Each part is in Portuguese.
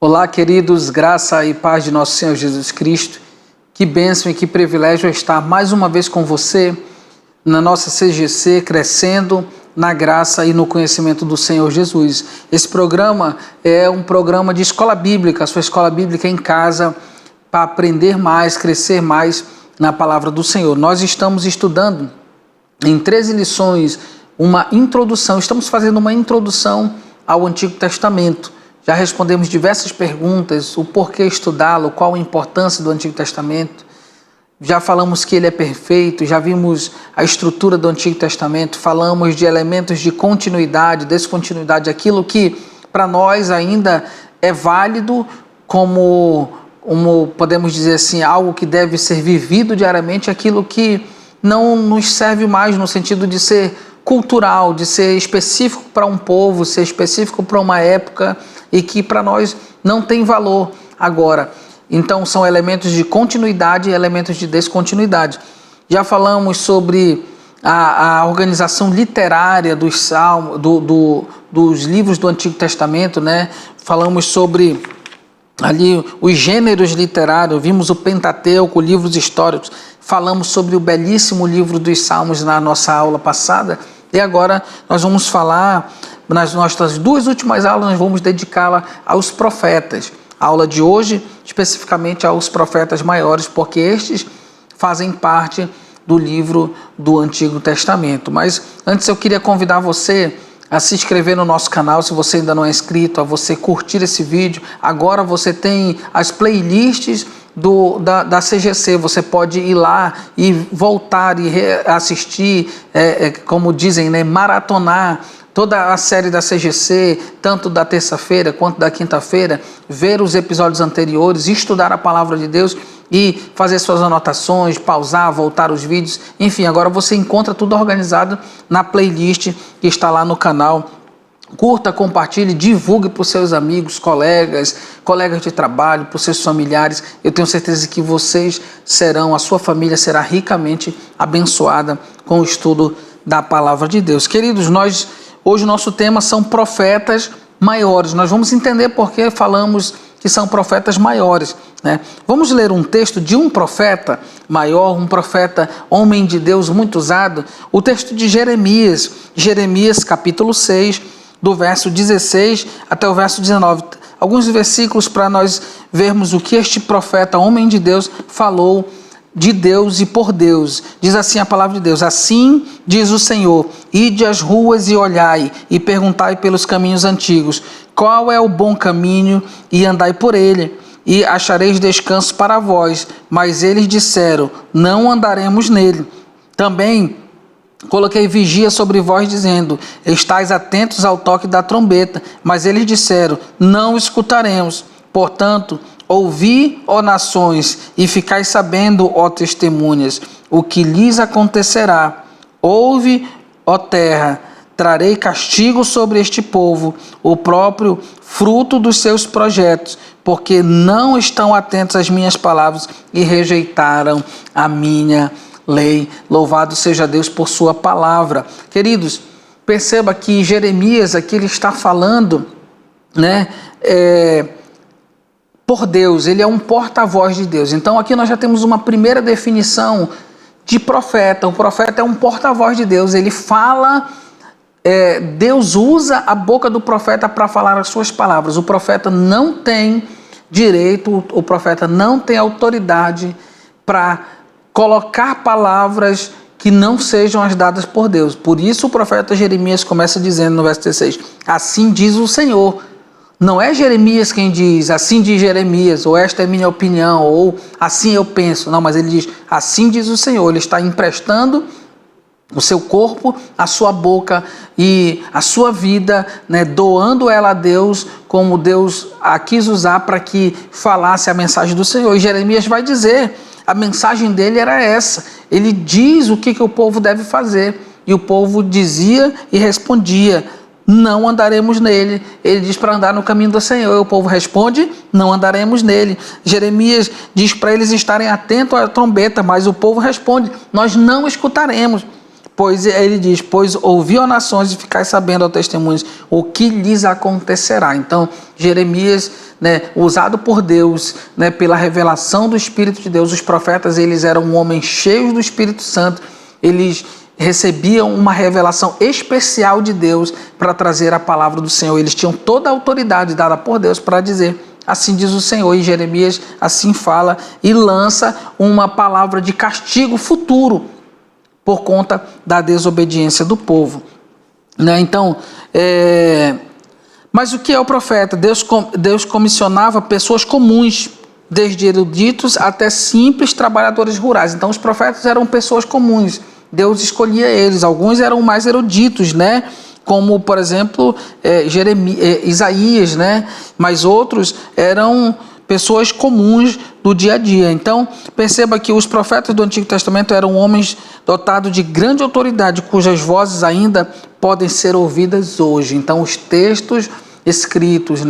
Olá, queridos, graça e paz de nosso Senhor Jesus Cristo. Que bênção e que privilégio estar mais uma vez com você na nossa CGC, crescendo na graça e no conhecimento do Senhor Jesus. Esse programa é um programa de escola bíblica, a sua escola bíblica em casa, para aprender mais, crescer mais na palavra do Senhor. Nós estamos estudando em 13 lições uma introdução, estamos fazendo uma introdução ao Antigo Testamento. Já respondemos diversas perguntas, o porquê estudá-lo, qual a importância do Antigo Testamento. Já falamos que ele é perfeito, já vimos a estrutura do Antigo Testamento, falamos de elementos de continuidade, descontinuidade, aquilo que para nós ainda é válido como podemos dizer assim, algo que deve ser vivido diariamente, aquilo que não nos serve mais no sentido de ser cultural, de ser específico para um povo, ser específico para uma época e que para nós não tem valor agora. Então são elementos de continuidade e elementos de descontinuidade. Já falamos sobre a organização literária dos salmos, dos livros do Antigo Testamento, né? Falamos sobre ali os gêneros literários, vimos o Pentateuco, livros históricos, falamos sobre o belíssimo livro dos Salmos na nossa aula passada, e agora nós vamos falar, nas nossas duas últimas aulas, nós vamos dedicá-la aos profetas. A aula de hoje, especificamente aos profetas maiores, porque estes fazem parte do livro do Antigo Testamento. Mas antes eu queria convidar você a se inscrever no nosso canal, se você ainda não é inscrito, a você curtir esse vídeo. Agora você tem as playlists da CGC, você pode ir lá e voltar e assistir, como dizem, né, maratonar toda a série da CGC, tanto da terça-feira quanto da quinta-feira, ver os episódios anteriores, estudar a palavra de Deus e fazer suas anotações, pausar, voltar os vídeos. Enfim, agora você encontra tudo organizado na playlist que está lá no canal. Curta, compartilhe, divulgue para os seus amigos, colegas de trabalho, para os seus familiares. Eu tenho certeza que vocês a sua família será ricamente abençoada com o estudo da palavra de Deus. Queridos, hoje o nosso tema são profetas maiores. Nós vamos entender por que falamos que são profetas maiores, né? Vamos ler um texto de um profeta maior, um profeta homem de Deus muito usado, o texto de Jeremias, capítulo 6, do verso 16 até o verso 19. Alguns versículos para nós vermos o que este profeta, homem de Deus, falou de Deus e por Deus. Diz assim a palavra de Deus: assim diz o Senhor, ide às ruas e olhai, e perguntai pelos caminhos antigos, qual é o bom caminho, e andai por ele, e achareis descanso para vós. Mas eles disseram, não andaremos nele. Também coloquei vigia sobre vós, dizendo, estais atentos ao toque da trombeta. Mas eles disseram, não escutaremos. Portanto, ouvi, ó nações, e ficai sabendo, ó testemunhas, o que lhes acontecerá. Ouve, ó terra, trarei castigo sobre este povo, o próprio fruto dos seus projetos, porque não estão atentos às minhas palavras e rejeitaram a minha lei. Louvado seja Deus por sua palavra. Queridos, perceba que Jeremias aqui ele está falando, né, por Deus, ele é um porta-voz de Deus. Então aqui nós já temos uma primeira definição de profeta. O profeta é um porta-voz de Deus, ele fala, Deus usa a boca do profeta para falar as suas palavras. O profeta não tem direito, o profeta não tem autoridade para colocar palavras que não sejam as dadas por Deus. Por isso o profeta Jeremias começa dizendo no verso 16, assim diz o Senhor. Não é Jeremias quem diz, assim diz Jeremias, ou esta é minha opinião, ou assim eu penso. Não, mas ele diz, assim diz o Senhor. Ele está emprestando o seu corpo, a sua boca e a sua vida, né, doando ela a Deus, como Deus a quis usar para que falasse a mensagem do Senhor. E Jeremias vai dizer, a mensagem dele era essa. Ele diz o que o povo deve fazer. E o povo dizia e respondia, não andaremos nele. Ele diz para andar no caminho do Senhor. E o povo responde, não andaremos nele. Jeremias diz para eles estarem atentos à trombeta, mas o povo responde, nós não escutaremos. Pois ele diz, pois ouviu nações e ficai sabendo, ao testemunhos, o que lhes acontecerá. Então, Jeremias, usado por Deus, pela revelação do Espírito de Deus, os profetas, eles eram homens cheios do Espírito Santo, eles recebiam uma revelação especial de Deus para trazer a palavra do Senhor. Eles tinham toda a autoridade dada por Deus para dizer, assim diz o Senhor, e Jeremias assim fala e lança uma palavra de castigo futuro por conta da desobediência do povo. Então, mas o que é o profeta? Deus comissionava pessoas comuns, desde eruditos até simples trabalhadores rurais. Então, os profetas eram pessoas comuns. Deus escolhia eles. Alguns eram mais eruditos, como, por exemplo, Isaías, mas outros eram pessoas comuns do dia a dia. Então, perceba que os profetas do Antigo Testamento eram homens dotados de grande autoridade, cujas vozes ainda podem ser ouvidas hoje. Então, os textos escritos,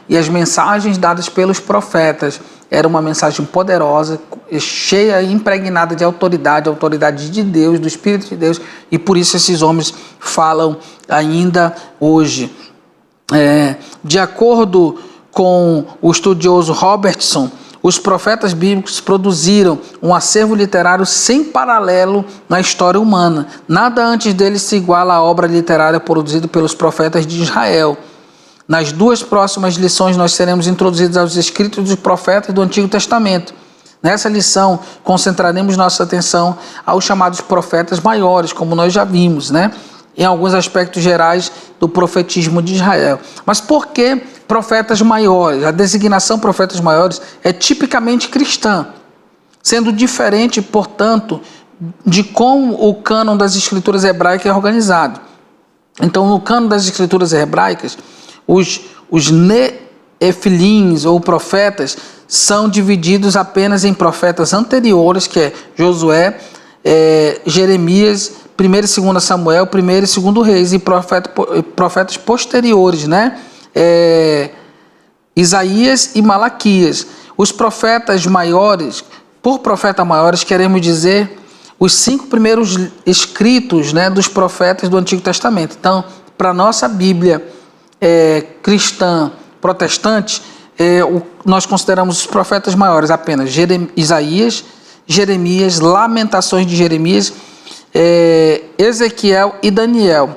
e as mensagens dadas pelos profetas era uma mensagem poderosa, cheia e impregnada de autoridade de Deus, do Espírito de Deus, e por isso esses homens falam ainda hoje. De acordo com o estudioso Robertson, os profetas bíblicos produziram um acervo literário sem paralelo na história humana. Nada antes deles se iguala à obra literária produzida pelos profetas de Israel. Nas duas próximas lições nós seremos introduzidos aos escritos dos profetas do Antigo Testamento. Nessa lição concentraremos nossa atenção aos chamados profetas maiores, como nós já vimos, em alguns aspectos gerais do profetismo de Israel. Mas por que profetas maiores? A designação profetas maiores é tipicamente cristã, sendo diferente, portanto, de como o cânon das escrituras hebraicas é organizado. Então, no cânon das escrituras hebraicas, os nefilins ou profetas são divididos apenas em profetas anteriores, que é Josué, Jeremias, 1 e 2 Samuel, 1 e 2 Reis, e profetas posteriores, Isaías e Malaquias. Os profetas maiores, por profetas maiores, queremos dizer os 5 primeiros escritos, dos profetas do Antigo Testamento. Então, para a nossa Bíblia cristã protestante, nós consideramos os profetas maiores apenas Isaías, Jeremias, Lamentações de Jeremias, Ezequiel e Daniel.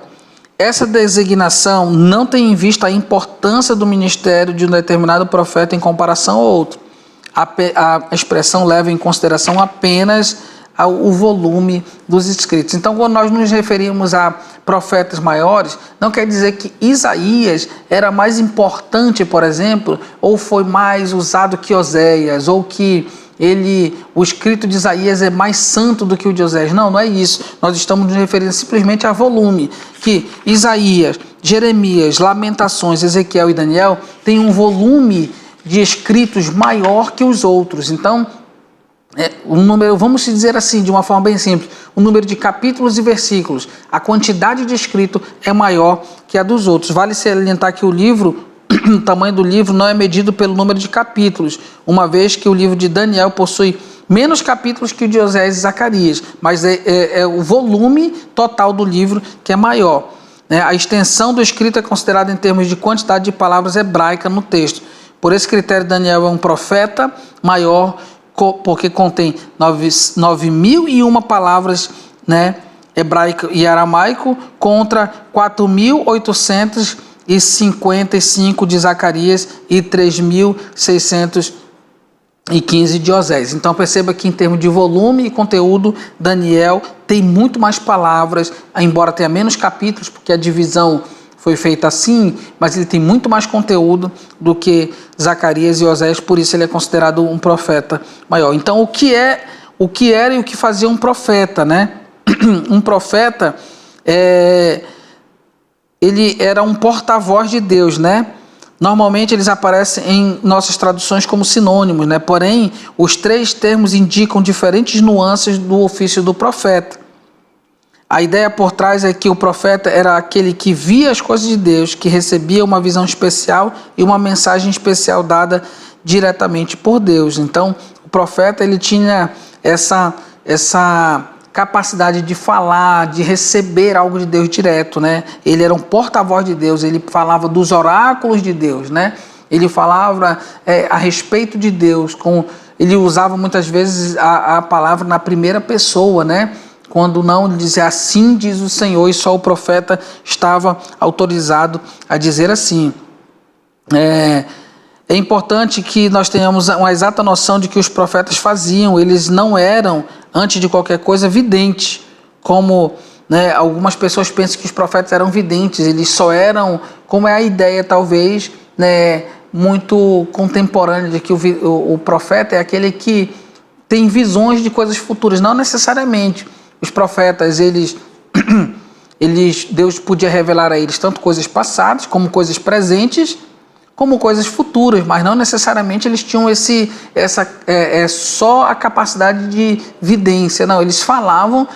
Essa designação não tem em vista a importância do ministério de um determinado profeta em comparação ao outro. A expressão leva em consideração apenas o volume dos escritos. Então, quando nós nos referimos a profetas maiores, não quer dizer que Isaías era mais importante, por exemplo, ou foi mais usado que Oséias, ou que o escrito de Isaías é mais santo do que o de Oséias. Não é isso. Nós estamos nos referindo simplesmente a volume, que Isaías, Jeremias, Lamentações, Ezequiel e Daniel têm um volume de escritos maior que os outros. Então, o número, vamos dizer assim, de uma forma bem simples, o número de capítulos e versículos, a quantidade de escrito é maior que a dos outros. Vale salientar que o livro, o tamanho do livro não é medido pelo número de capítulos, uma vez que o livro de Daniel possui menos capítulos que o de Oséias e Zacarias, mas é o volume total do livro que é maior. A extensão do escrito é considerada em termos de quantidade de palavras hebraicas no texto. Por esse critério, Daniel é um profeta maior, porque contém 9.001 palavras, hebraico e aramaico, contra 4.855 de Zacarias e 3.615 de Oséias. Então perceba que em termos de volume e conteúdo, Daniel tem muito mais palavras, embora tenha menos capítulos, porque a divisão foi feita assim, mas ele tem muito mais conteúdo do que Zacarias e Oséias, por isso ele é considerado um profeta maior. Então, o que era e o que fazia um profeta, Um profeta, ele era um porta-voz de Deus, Normalmente eles aparecem em nossas traduções como sinônimos, Porém, os 3 termos indicam diferentes nuances do ofício do profeta. A ideia por trás é que o profeta era aquele que via as coisas de Deus, que recebia uma visão especial e uma mensagem especial dada diretamente por Deus. Então, o profeta ele tinha essa capacidade de falar, de receber algo de Deus direto, né? Ele era um porta-voz de Deus, ele falava dos oráculos de Deus, né? Ele falava a respeito de Deus, ele usava muitas vezes a palavra na primeira pessoa, né? Quando não, ele dizia assim diz o Senhor, e só o profeta estava autorizado a dizer assim. É importante que nós tenhamos uma exata noção de que os profetas faziam. Eles não eram, antes de qualquer coisa, videntes, como, né, algumas pessoas pensam que os profetas eram videntes. Eles só eram, como é a ideia talvez, né, muito contemporânea, de que o profeta é aquele que tem visões de coisas futuras. Não necessariamente. Os profetas, Deus podia revelar a eles tanto coisas passadas, como coisas presentes, como coisas futuras, mas não necessariamente eles tinham só a capacidade de vidência. Não, eles falavam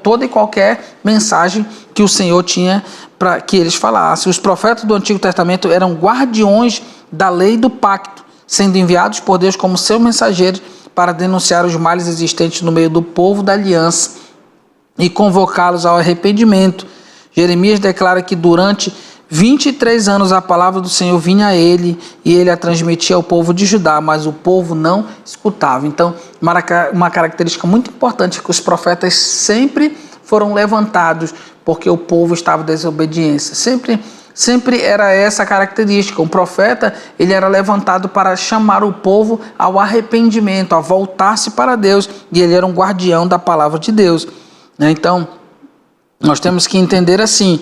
toda e qualquer mensagem que o Senhor tinha para que eles falassem. Os profetas do Antigo Testamento eram guardiões da lei do pacto, sendo enviados por Deus como seus mensageiros para denunciar os males existentes no meio do povo da aliança e convocá-los ao arrependimento. Jeremias declara que durante 23 anos a palavra do Senhor vinha a ele e ele a transmitia ao povo de Judá, mas o povo não escutava. Então, uma característica muito importante é que os profetas sempre foram levantados porque o povo estava em desobediência. Sempre era essa característica. Um profeta, ele era levantado para chamar o povo ao arrependimento, a voltar-se para Deus, e ele era um guardião da palavra de Deus. Então, nós temos que entender assim,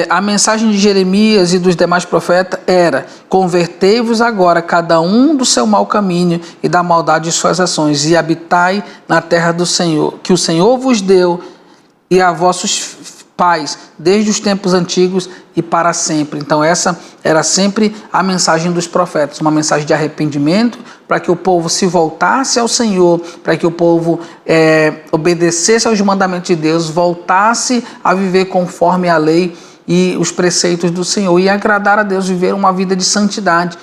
a mensagem de Jeremias e dos demais profetas era: convertei-vos agora cada um do seu mau caminho e da maldade de suas ações, e habitai na terra do Senhor, que o Senhor vos deu, e a vossos pais, desde os tempos antigos e para sempre. Então essa era sempre a mensagem dos profetas, uma mensagem de arrependimento, para que o povo se voltasse ao Senhor, para que o povo obedecesse aos mandamentos de Deus, voltasse a viver conforme a lei e os preceitos do Senhor, e agradar a Deus, viver uma vida de santidade.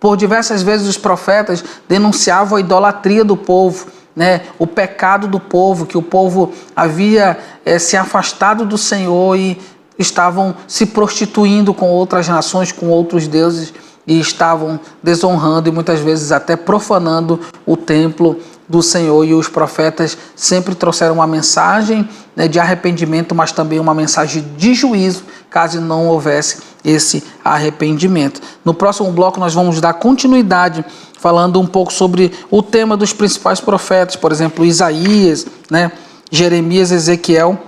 Por diversas vezes os profetas denunciavam a idolatria do povo, né, o pecado do povo, que o povo havia se afastado do Senhor e estavam se prostituindo com outras nações, com outros deuses, e estavam desonrando e muitas vezes até profanando o templo do Senhor. E os profetas sempre trouxeram uma mensagem, né, de arrependimento, mas também uma mensagem de juízo, caso não houvesse esse arrependimento. No próximo bloco nós vamos dar continuidade, falando um pouco sobre o tema dos principais profetas, por exemplo, Isaías, né, Jeremias, Ezequiel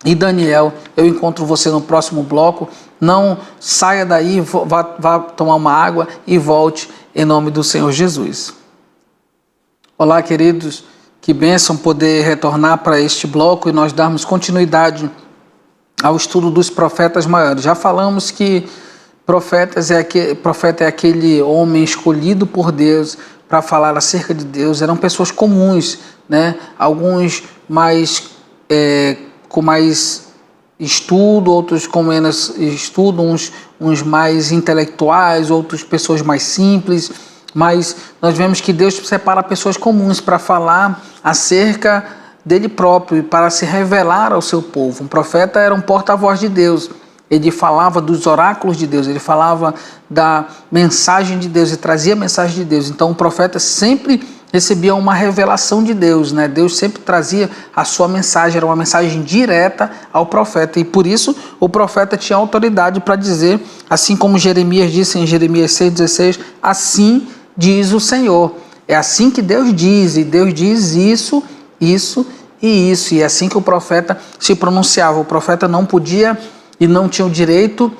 e Daniel. Eu encontro você no próximo bloco. Não saia daí, vá tomar uma água e volte em nome do Senhor Jesus. Olá, queridos, que bênção poder retornar para este bloco e nós darmos continuidade ao estudo dos profetas maiores. Já falamos que profeta é aquele homem escolhido por Deus para falar acerca de Deus. Eram pessoas comuns, né? Alguns com mais estudo, outros com menos estudo, uns mais intelectuais, outros pessoas mais simples, mas nós vemos que Deus separa pessoas comuns para falar acerca dele próprio e para se revelar ao seu povo. Um profeta era um porta-voz de Deus, ele falava dos oráculos de Deus, ele falava da mensagem de Deus e trazia a mensagem de Deus. Então o profeta sempre recebia uma revelação de Deus, né? Deus sempre trazia a sua mensagem, era uma mensagem direta ao profeta, e por isso o profeta tinha autoridade para dizer, assim como Jeremias disse em Jeremias 6,16, assim diz o Senhor. É assim que Deus diz, e Deus diz isso, isso e isso, e é assim que o profeta se pronunciava. O profeta não podia e não tinha o direito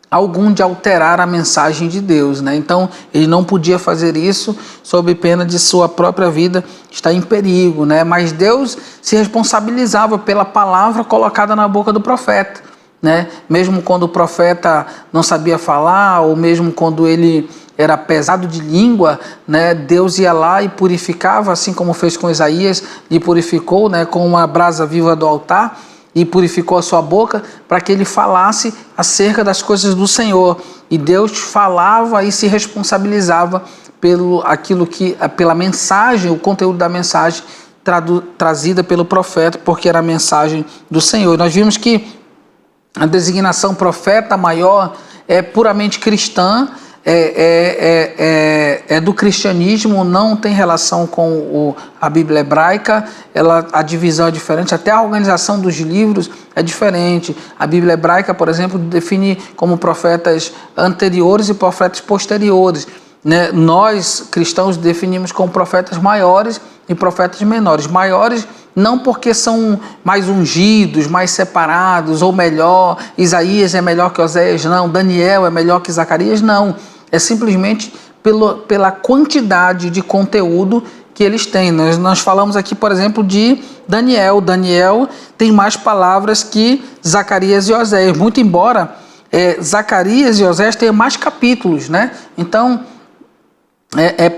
algum de alterar a mensagem de Deus, né? Então ele não podia fazer isso sob pena de sua própria vida estar em perigo, né? Mas Deus se responsabilizava pela palavra colocada na boca do profeta, né? Mesmo quando o profeta não sabia falar, ou mesmo quando ele era pesado de língua, né? Deus ia lá e purificava, assim como fez com Isaías, e purificou, né, com uma brasa viva do altar, e purificou a sua boca para que ele falasse acerca das coisas do Senhor. E Deus falava e se responsabilizava pela mensagem, o conteúdo da mensagem trazida pelo profeta, porque era a mensagem do Senhor. Nós vimos que a designação profeta maior é puramente cristã, é do cristianismo, não tem relação com a Bíblia hebraica. A divisão é diferente, até a organização dos livros é diferente. A Bíblia hebraica, por exemplo, define como profetas anteriores e profetas posteriores, né? Nós, cristãos, definimos como profetas maiores e profetas menores. Maiores não porque são mais ungidos, mais separados, ou melhor, Isaías é melhor que Oséias, não. Daniel é melhor que Zacarias, não. É simplesmente pela quantidade de conteúdo que eles têm. Nós falamos aqui, por exemplo, de Daniel. Daniel tem mais palavras que Zacarias e Oséias, muito embora Zacarias e Oséias tenham mais capítulos, né? Então,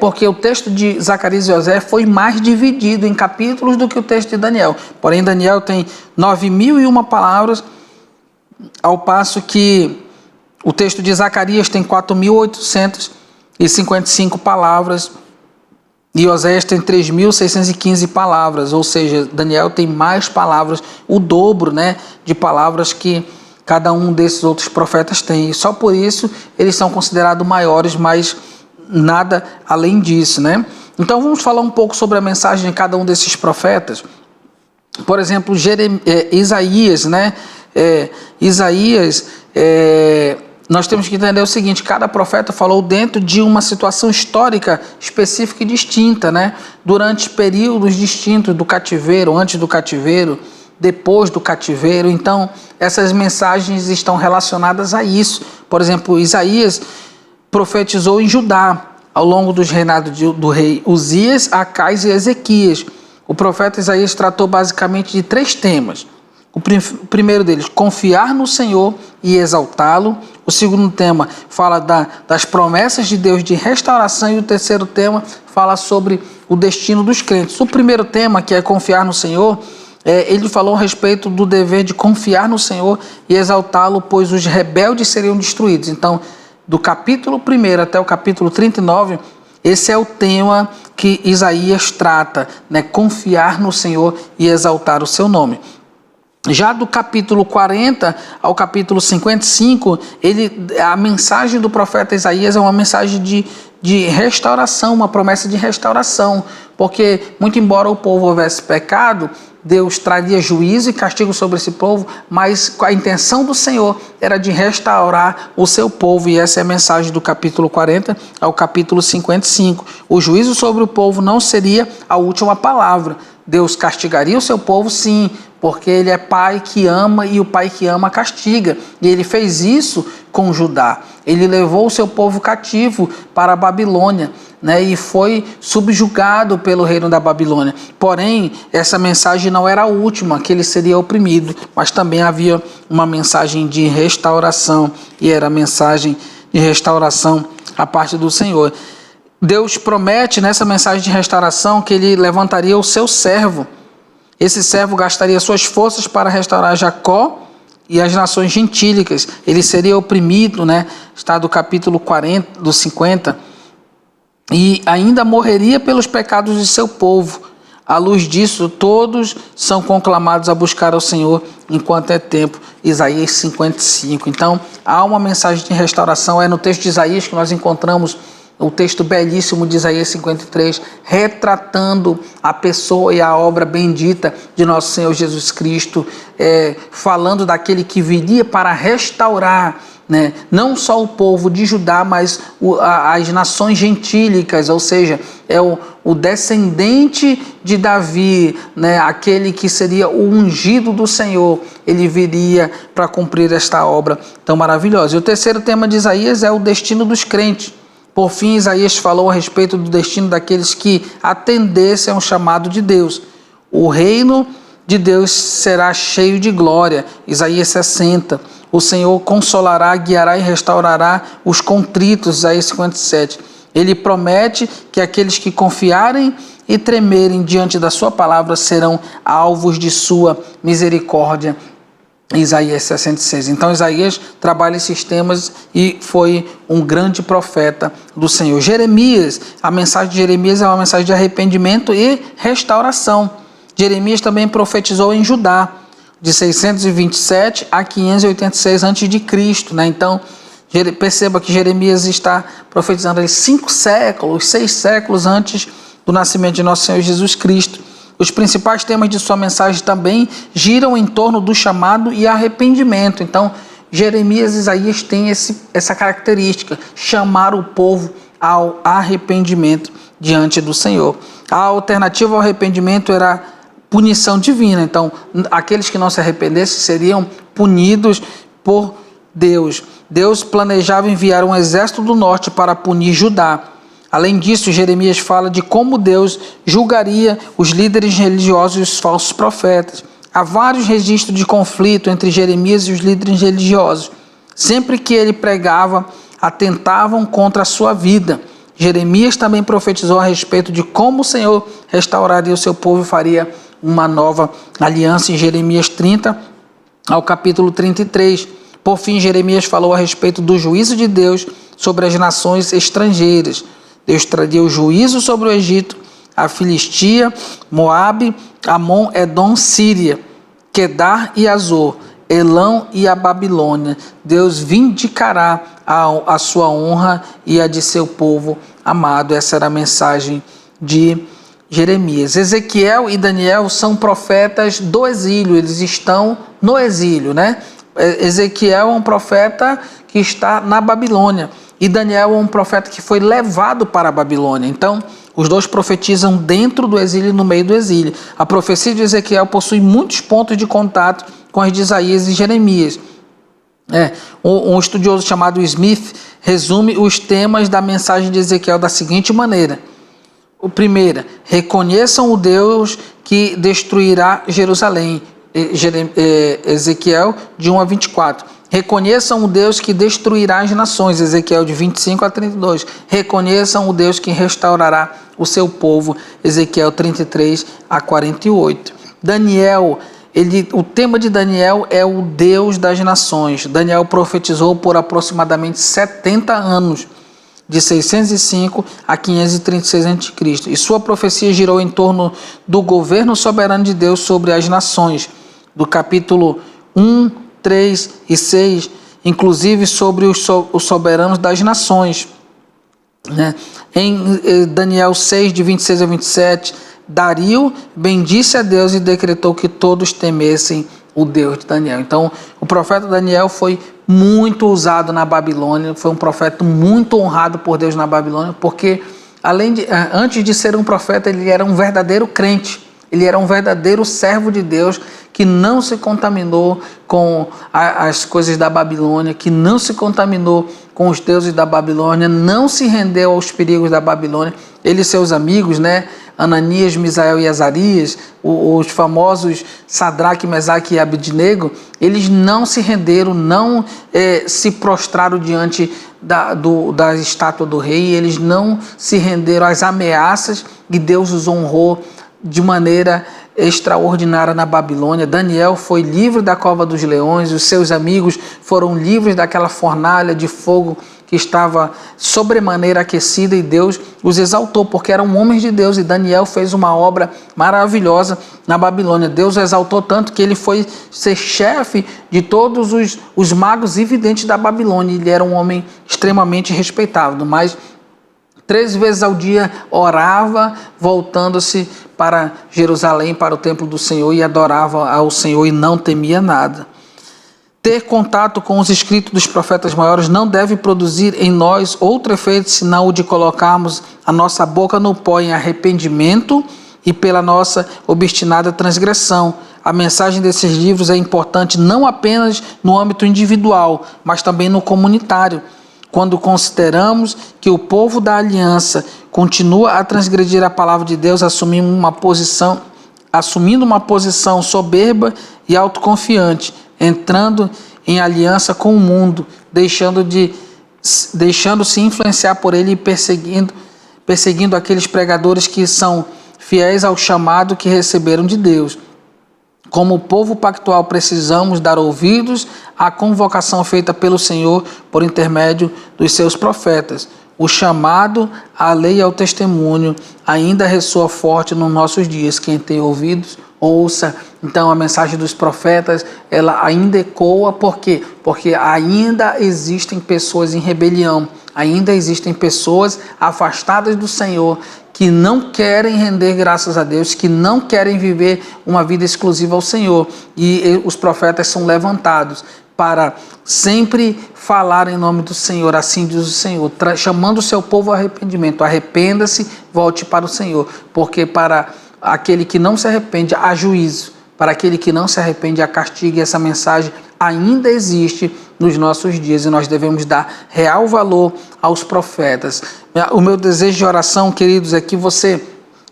porque o texto de Zacarias e Oséias foi mais dividido em capítulos do que o texto de Daniel. Porém, Daniel tem 9.001 palavras, ao passo que o texto de Zacarias tem 4.855 palavras e Oséias tem 3.615 palavras, ou seja, Daniel tem mais palavras, o dobro, né, de palavras que cada um desses outros profetas tem. E só por isso eles são considerados maiores, mas nada além disso, né? Então vamos falar um pouco sobre a mensagem de cada um desses profetas. Por exemplo, Isaías, né? Isaías, nós temos que entender o seguinte: cada profeta falou dentro de uma situação histórica específica e distinta, né? Durante períodos distintos do cativeiro, antes do cativeiro, depois do cativeiro. Então, essas mensagens estão relacionadas a isso. Por exemplo, Isaías profetizou em Judá, ao longo dos reinados do rei Uzias, Acais e Ezequias. O profeta Isaías tratou basicamente de 3 temas. O primeiro deles, confiar no Senhor e exaltá-lo. O segundo tema fala das promessas de Deus de restauração. E o terceiro tema fala sobre o destino dos crentes. O primeiro tema, que é confiar no Senhor, ele falou a respeito do dever de confiar no Senhor e exaltá-lo, pois os rebeldes seriam destruídos. Então, do capítulo 1 até o capítulo 39, esse é o tema que Isaías trata, né? Confiar no Senhor e exaltar o seu nome. Já do capítulo 40 ao capítulo 55, a mensagem do profeta Isaías é uma mensagem de restauração, uma promessa de restauração, porque muito embora o povo houvesse pecado, Deus traria juízo e castigo sobre esse povo, mas a intenção do Senhor era de restaurar o seu povo, e essa é a mensagem do capítulo 40 ao capítulo 55. O juízo sobre o povo não seria a última palavra. Deus castigaria o seu povo, sim, porque ele é pai que ama e o pai que ama castiga. E ele fez isso com Judá. Ele levou o seu povo cativo para a Babilônia, né, e foi subjugado pelo reino da Babilônia. Porém, essa mensagem não era a última, que ele seria oprimido, mas também havia uma mensagem de restauração, e era a mensagem de restauração a parte do Senhor. Deus promete nessa mensagem de restauração que ele levantaria o seu servo. Esse servo gastaria suas forças para restaurar Jacó e as nações gentílicas. Ele seria oprimido, né? Está do capítulo 40, do 50. E ainda morreria pelos pecados de seu povo. À luz disso, todos são conclamados a buscar ao Senhor enquanto é tempo. Isaías 55. Então, há uma mensagem de restauração. É no texto de Isaías que nós encontramos o texto belíssimo de Isaías 53, retratando a pessoa e a obra bendita de nosso Senhor Jesus Cristo, falando daquele que viria para restaurar, né, não só o povo de Judá, mas as nações gentílicas, ou seja, o descendente de Davi, né, aquele que seria o ungido do Senhor. Ele viria para cumprir esta obra tão maravilhosa. E o terceiro tema de Isaías é o destino dos crentes. Por fim, Isaías falou a respeito do destino daqueles que atendessem ao chamado de Deus. O reino de Deus será cheio de glória. Isaías 60. O Senhor consolará, guiará e restaurará os contritos. Isaías 57. Ele promete que aqueles que confiarem e tremerem diante da sua palavra serão alvos de sua misericórdia Isaías 66. Então Isaías trabalha esses temas e foi um grande profeta do Senhor. Jeremias, a mensagem de Jeremias é uma mensagem de arrependimento e restauração. Jeremias também profetizou em Judá, de 627 a 586 a.C., né? Então, perceba que Jeremias está profetizando aí 5 séculos, 6 séculos antes do nascimento de nosso Senhor Jesus Cristo. Os principais temas de sua mensagem também giram em torno do chamado e arrependimento. Então, Jeremias e Isaías têm essa característica, chamar o povo ao arrependimento diante do Senhor. A alternativa ao arrependimento era punição divina. Então, aqueles que não se arrependessem seriam punidos por Deus. Deus planejava enviar um exército do norte para punir Judá. Além disso, Jeremias fala de como Deus julgaria os líderes religiosos e os falsos profetas. Há vários registros de conflito entre Jeremias e os líderes religiosos. Sempre que ele pregava, atentavam contra a sua vida. Jeremias também profetizou a respeito de como o Senhor restauraria o seu povo e faria uma nova aliança em Jeremias 30 ao capítulo 33. Por fim, Jeremias falou a respeito do juízo de Deus sobre as nações estrangeiras. Deus traria o juízo sobre o Egito, a Filistia, Moabe, Amon, Edom, Síria, Quedar e Azor, Elão e a Babilônia. Deus vindicará a sua honra e a de seu povo amado. Essa era a mensagem de Jeremias. Ezequiel e Daniel são profetas do exílio, eles estão no exílio, né? Ezequiel é um profeta que está na Babilônia e Daniel é um profeta que foi levado para a Babilônia. Então, os dois profetizam dentro do exílio e no meio do exílio. A profecia de Ezequiel possui muitos pontos de contato com as de Isaías e Jeremias. Um estudioso chamado Smith resume os temas da mensagem de Ezequiel da seguinte maneira. O primeiro, reconheçam o Deus que destruirá Jerusalém. Ezequiel de 1 a 24. Reconheçam o Deus que destruirá as nações. Ezequiel de 25 a 32. Reconheçam o Deus que restaurará o seu povo. Ezequiel 33 a 48. Daniel, o tema de Daniel é o Deus das nações. Daniel profetizou por aproximadamente 70 anos, de 605 a 536 a.C. E sua profecia girou em torno do governo soberano de Deus sobre as nações, do capítulo 1, 3 e 6, inclusive sobre os soberanos das nações. Né? Em Daniel 6, de 26 a 27, Dario bendisse a Deus e decretou que todos temessem o Deus de Daniel. Então, o profeta Daniel foi muito usado na Babilônia, foi um profeta muito honrado por Deus na Babilônia, porque antes de ser um profeta, ele era um verdadeiro crente, ele era um verdadeiro servo de Deus, que não se contaminou com as coisas da Babilônia, que não se contaminou com os deuses da Babilônia, não se rendeu aos perigos da Babilônia. Ele e seus amigos, né, Ananias, Misael e Azarias, os famosos Sadraque, Mesaque e Abednego, eles não se renderam, não se prostraram diante da estátua do rei, eles não se renderam às ameaças e Deus os honrou de maneira extraordinária na Babilônia. Daniel foi livre da cova dos leões, os seus amigos foram livres daquela fornalha de fogo que estava sobremaneira aquecida, e Deus os exaltou, porque eram homens de Deus, e Daniel fez uma obra maravilhosa na Babilônia. Deus o exaltou tanto que ele foi ser chefe de todos os magos e videntes da Babilônia. Ele era um homem extremamente respeitado, mas 3 vezes ao dia orava, voltando-se para Jerusalém, para o templo do Senhor, e adorava ao Senhor e não temia nada. Ter contato com os escritos dos profetas maiores não deve produzir em nós outro efeito senão o de colocarmos a nossa boca no pó em arrependimento e pela nossa obstinada transgressão. A mensagem desses livros é importante não apenas no âmbito individual, mas também no comunitário. Quando consideramos que o povo da aliança continua a transgredir a palavra de Deus, assumindo uma posição soberba e autoconfiante, entrando em aliança com o mundo, deixando-se influenciar por ele e perseguindo aqueles pregadores que são fiéis ao chamado que receberam de Deus. Como povo pactual, precisamos dar ouvidos à convocação feita pelo Senhor por intermédio dos seus profetas. O chamado à lei e ao testemunho ainda ressoa forte nos nossos dias. Quem tem ouvidos, ouça. Então a mensagem dos profetas, ela ainda ecoa. Por quê? Porque ainda existem pessoas em rebelião, ainda existem pessoas afastadas do Senhor, que não querem render graças a Deus, que não querem viver uma vida exclusiva ao Senhor. E os profetas são levantados para sempre falar em nome do Senhor, assim diz o Senhor, chamando o seu povo ao arrependimento. Arrependa-se, volte para o Senhor, porque para aquele que não se arrepende há juízo, para aquele que não se arrepende há castigo, e essa mensagem ainda existe nos nossos dias e nós devemos dar real valor aos profetas. O meu desejo de oração, queridos, é que você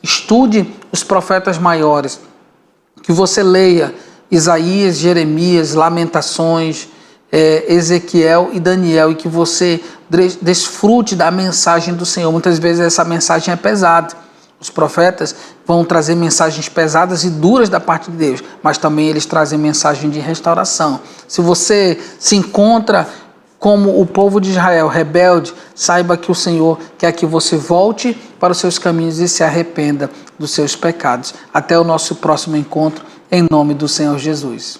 estude os profetas maiores, que você leia Isaías, Jeremias, Lamentações, Ezequiel e Daniel, e que você desfrute da mensagem do Senhor. Muitas vezes essa mensagem é pesada. Os profetas vão trazer mensagens pesadas e duras da parte de Deus, mas também eles trazem mensagem de restauração. Se você se encontra como o povo de Israel, rebelde, saiba que o Senhor quer que você volte para os seus caminhos e se arrependa dos seus pecados. Até o nosso próximo encontro, em nome do Senhor Jesus.